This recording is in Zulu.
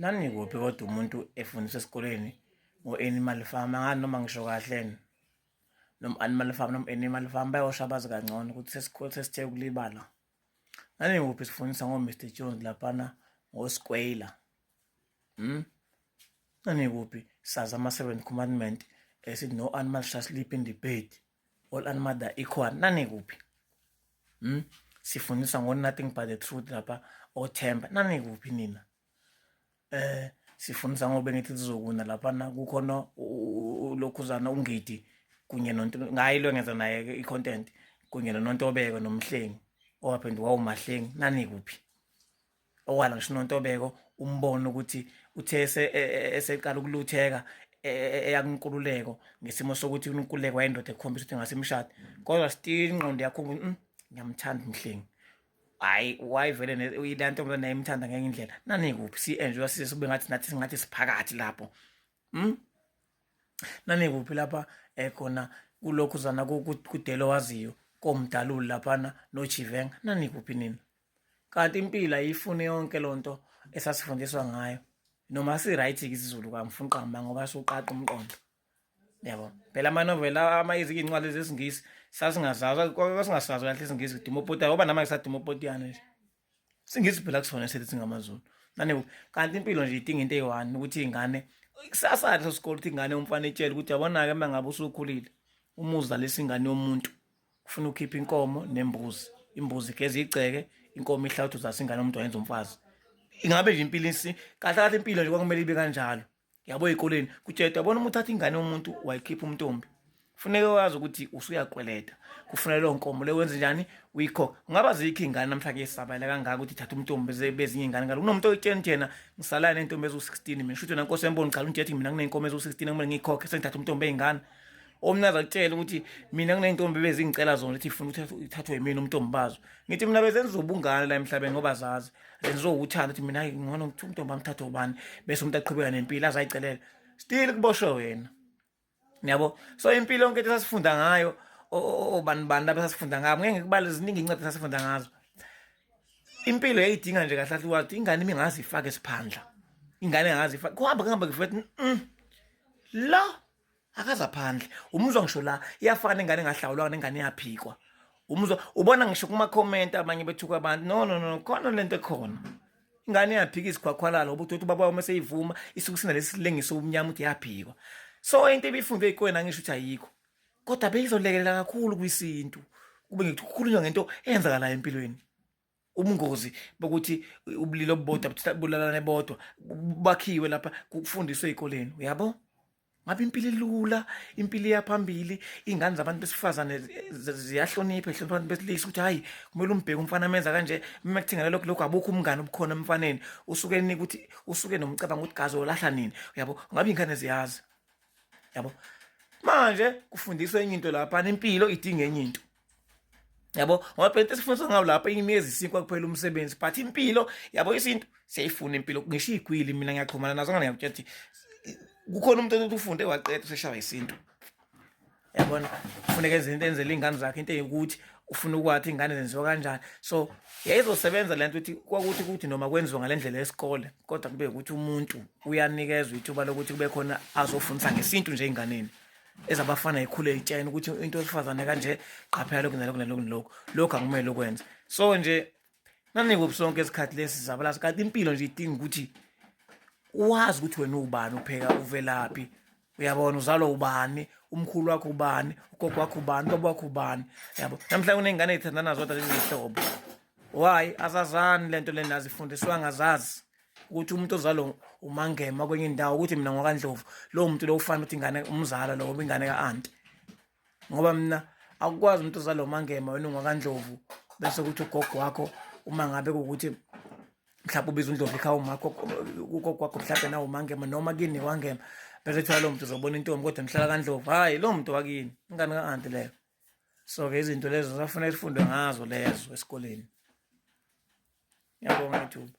Nanikuphi kodwa umuntu efundiswa esikoleni ngo-animal farm ngani noma ngisho kahleni noma animal farm noma animal farm bayosho abazi kangcono ukuthi sesithe ukulibala. Nanikuphi sifundisa ngo-Mr Jones laphana ngo-Squaler. Nanikuphi sazi ama-7th commandment esithi no animal shall sleep in the bed, all animals are equal. Nanikuphi sifundisa ngo-nothing but the truth lapha othemba. Nanikuphi nina sifundisa ngobe ngithi sizokuna laphana kukhona lokhuzana ungidi kunye ngayilo ngenza naye i-content kunye noNtobeko nomhlengi owaphenduka wawumahlengi. Nanikuphi okwala ngisho uNtobeko umbona ukuthi uthe eseqala ukulutheka eyakunkululeko ngesimo sokuthi unkululeko wayindoda ekukhombisa ukuthi ngasimshada, kodwa still ingqondo yakho ngiyamthanda umhlengi. Hayi wayivele uyilanto mntwana nayimthanda ngenye indlela. Nanikuphi si-enjoy sube ngathi siphakathi lapho. Nanikuphi lapha khona kulokhuzana kudelo waziyo komdaluli laphana noJivenga. Nanikuphi nina kanti impilo ayifune yonke lonto esasifundiswa ngayo noma si-right-ke isiZulu kamfunqamba ngoba suqaqa umqondo. Yabo phela amanovela incwadi zesingisi sasingazazi kwasingasazi kahle isingisi Dimopoti ngoba namanje saDimopotiyana nje singisi phela kusona sethi singamaZulu. Nane kanti impilo nje idinga into eyi-1 ukuthi ingane kusasa lesikole ukuthi ingane umfana etshela ukuthi yabona-ke mangabe usukhulile umuza lesingane yomuntu ufuna ukhipha inkomo nembuzi, imbuzi igeze igceke, inkomo ihlawuthe uzasingane umuntu wayenza umfazi. Ingabe nje impilo kahle impilo nje kwakumele ibe kanjalo. Yabo ezikoleni kutshela yabona uma uthatha ingane yomuntu wayikhipha umntombi kufuneka wazi ukuthi usuyakweleta, kufanele lo nkomo le wenze njani uyikhokha. Ungaba zikho ingane namhlanje esabela kangaka ukuthi thatha umntombi bezinye ingane ngalo kunomuntu oyitsheni njena ngisalana nentombi ezu-16 mina shuthe nankosi yemboni qala unjethi mina kunenkomo ezu-16 kumele ngiyikhokhe sengithatha umntombi eyingane. Omnaza akutshela ukuthi mina kunentombi bezingicela zona ukuthi ifuna ukuthi ithathwe yimina umntombi bazo. Ngithi mina bezenza ubungane la emhlabeni ngoba zazi zenzokuthanda ukuthi mina ngibona ukuthi umntombi amthathe ubani bese umuntu aqhubeka nempilo azayicelela still kuboshwe wena. Yabo so impilo yonke esasifunda ngayo obani lapha sasifunda ngabo ngeke ngikubale ziningi incwadi sasifunda ngazo. Impilo yayidinga nje kahle wathi ingane mingazi ifake esiphandla, ingane engazi ifake kuhamba kufuthi la akaza phandle. Umuzwa ngisho la iyafana ingane engahlawulwa nengane yaphikwa. Umuzwa ubona ngisho kuma comment abanye bethuka abantu no khona lento ekhona. Ingane yaphika isikhwakhwalala ubuthi ubaba wami seyivuma isukusina lesilengiso umnyama uthi yaphikwa. So into ebifundwe ezikoleni ngisho ukuthi ayikho kodwa beyizolekelela kakhulu kwisintu kube ngithi ukukhulunywa ngento eyenzakalayo empilweni. Ubungozi bokuthi ubulilo obubodwa bulalane bodwa bakhiwe lapha kufundiswe ezikoleni. Uyabo ngabe impilo ilula, impilo yaphambili, ingane zabantu besifazane ziyahlonipha abantu besilisa ukuthi hayi kumele umbheke umfana amenza kanje mekuthingana lokho abukho umngane obukhona emfaneni usuke enika ukuthi usuke nomcabanga ukuthi gazi olahla nini. Uyabo ngabe ingane ziyazi. Yabo manje kufundiswa enye into lapha impilo idinga enye into. Yabo ngoba phela sifundiswa ngawo lapha iminyezi 5 kuphela umsebenzi but impilo yabo isinto siyayifuna impilo ngisho igwili mina ngiyaqhumana nazo ngane ngiyakutshela kukhona umuntu othi ufunde waqeda useshaya isinto. Yabona kufuneka enzele ingane zakhe into eyikuthi ufuna ukwathi ingane zenziwa kanjani. So yayizosebenza lento ukuthi kwakuthi ukuthi noma kwenziwa ngalendlela yesikole kodwa kube ukuthi umuntu uyanikezwa ithuba lokuthi kube khona azofundisa ngesintu nje einganeni ezabafana ekhule etshena ukuthi into esifazane kanje qaphela lokho akumele ukwenza. So nje nanikuphi sonke isikhathi lesi zabalazi kanti impilo nje idinga ukuthi uwazi ukuthi wena ubani upheka uvelaphi. Uyabona uzalwa ubani, umkhulu wakho ubani, ugogo wakho ubani, baba wakho ubani. Yabo namhlanje kunengane ezithandana zodwa lezihlobo. Why azazani lento lena azifundiswa ngazazi ukuthi umuntu ozalo umangema kwenye indawo ukuthi mina ngokaNdlovu lo muntu lo ufana ukuthi ingane umzala lo ngoba ingane kaAnti. Ngoba mina akukwazi umuntu ozalo umangema wena ngokaNdlovu bese kuthi ugogo wakho uma ngabe ukuthi mhlawumbe ubiza uNdlovu ekhaya umakho ugogo wakho mhlawumbe nawo umangema noma kini wangema bese kuthi lo muntu uzobona intombi kodwa nihlala kaNdlovu hayi lo muntu wakini ingane kaAnti leyo. So ke izinto lezo zafanele sifundwe ngazo lezo esikoleni. Ngiyabonga ithuba.